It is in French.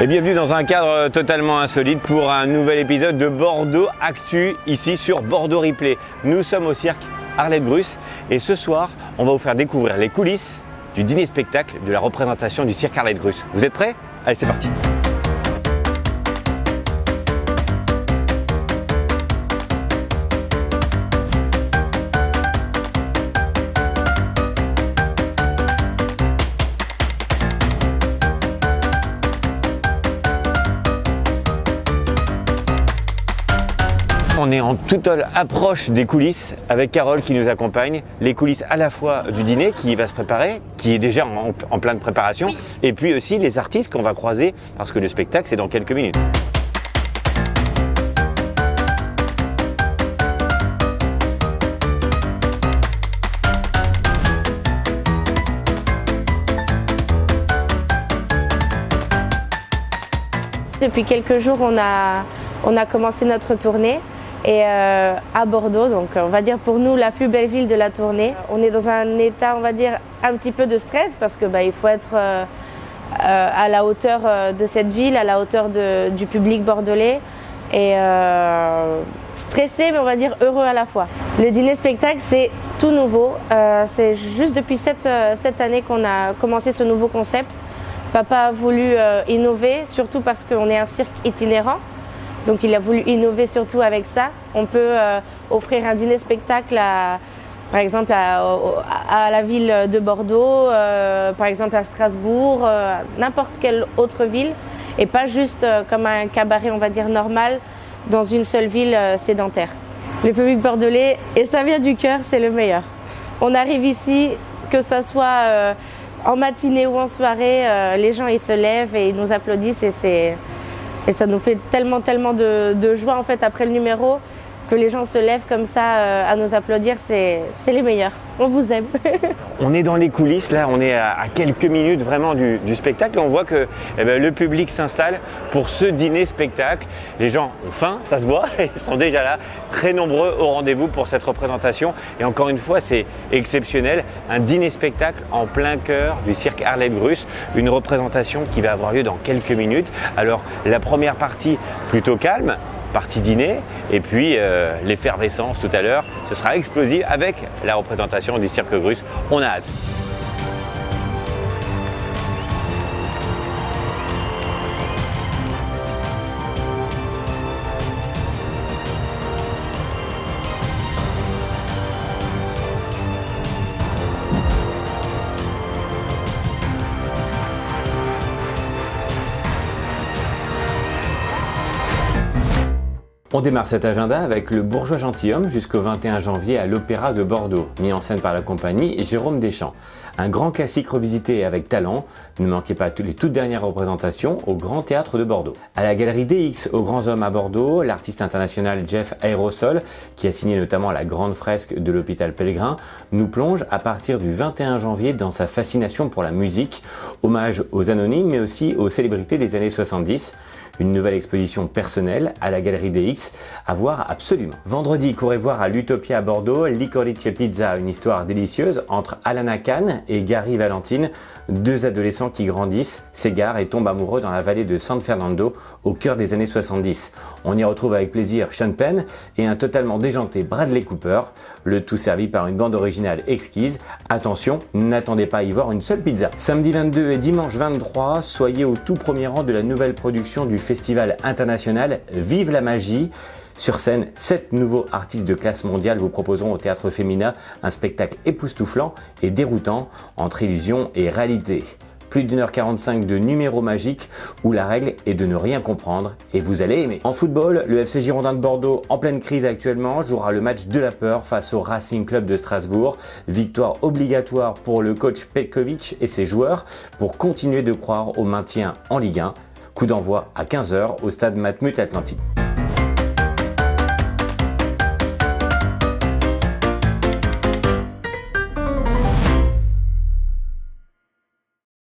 Et bienvenue dans un cadre totalement insolite pour un nouvel épisode de Bordeaux Actu, ici sur Bordeaux Replay. Nous sommes au cirque Arlette Gruss et ce soir, on va vous faire découvrir les coulisses du dîner-spectacle de la représentation du cirque Arlette Gruss. Vous êtes prêts? Allez, c'est parti! On est en toute approche des coulisses avec Carole qui nous accompagne. Les coulisses à la fois du dîner qui va se préparer, qui est déjà en pleine préparation, oui. Et puis aussi les artistes qu'on va croiser parce que le spectacle c'est dans quelques minutes. Depuis quelques jours, on a commencé notre tournée. Et à Bordeaux, donc on va dire pour nous la plus belle ville de la tournée. On est dans un état, on va dire, un petit peu de stress parce que il faut être à la hauteur de cette ville, à la hauteur du public bordelais et stressé, mais on va dire heureux à la fois. Le dîner-spectacle, c'est tout nouveau. C'est juste depuis cette année qu'on a commencé ce nouveau concept. Papa a voulu innover, surtout parce qu'on est un cirque itinérant. Donc il a voulu innover surtout avec ça. On peut offrir un dîner-spectacle par exemple à la ville de Bordeaux, par exemple à Strasbourg, n'importe quelle autre ville, et pas juste comme un cabaret, on va dire, normal, dans une seule ville sédentaire. Le public bordelais, et ça vient du cœur, c'est le meilleur. On arrive ici, que ça soit en matinée ou en soirée, les gens ils se lèvent et ils nous applaudissent et ça nous fait tellement de joie en fait après le numéro que les gens se lèvent comme ça à nous applaudir, c'est les meilleurs. On vous aime. On est dans les coulisses, là on est à quelques minutes vraiment du spectacle et on voit que le public s'installe pour ce dîner-spectacle. Les gens ont faim, ça se voit, ils sont déjà là, très nombreux au rendez-vous pour cette représentation. Et encore une fois, c'est exceptionnel, un dîner-spectacle en plein cœur du cirque Arlette Gruss, une représentation qui va avoir lieu dans quelques minutes. Alors la première partie plutôt calme, partie dîner, et puis l'effervescence tout à l'heure, ce sera explosif avec la représentation du cirque Gruss. On a hâte. On démarre cet agenda avec le Bourgeois Gentilhomme jusqu'au 21 janvier à l'Opéra de Bordeaux, mis en scène par la compagnie Jérôme Deschamps. Un grand classique revisité avec talent, ne manquez pas les toutes dernières représentations au Grand Théâtre de Bordeaux. À la Galerie DX aux Grands Hommes à Bordeaux, l'artiste international Jeff Aerosol, qui a signé notamment la grande fresque de l'hôpital Pellegrin, nous plonge à partir du 21 janvier dans sa fascination pour la musique, hommage aux anonymes mais aussi aux célébrités des années 70. Une nouvelle exposition personnelle à la Galerie DX à voir absolument. Vendredi, courez voir à l'Utopia à Bordeaux, Licorice Pizza, une histoire délicieuse entre Alana Khan et Gary Valentine, deux adolescents qui grandissent, s'égarent et tombent amoureux dans la vallée de San Fernando au cœur des années 70. On y retrouve avec plaisir Sean Penn et un totalement déjanté Bradley Cooper, le tout servi par une bande originale exquise. Attention, n'attendez pas à y voir une seule pizza. Samedi 22 et dimanche 23, soyez au tout premier rang de la nouvelle production du festival international Vive la magie. Sur scène, 7 nouveaux artistes de classe mondiale vous proposeront au Théâtre Femina un spectacle époustouflant et déroutant entre illusion et réalité. Plus d'1h45 de numéros magiques où la règle est de ne rien comprendre et vous allez aimer. En football, le FC Girondins de Bordeaux, en pleine crise actuellement, jouera le match de la peur face au Racing Club de Strasbourg. Victoire obligatoire pour le coach Petkovic et ses joueurs pour continuer de croire au maintien en Ligue 1. Coup d'envoi à 15h au stade Matmut Atlantique.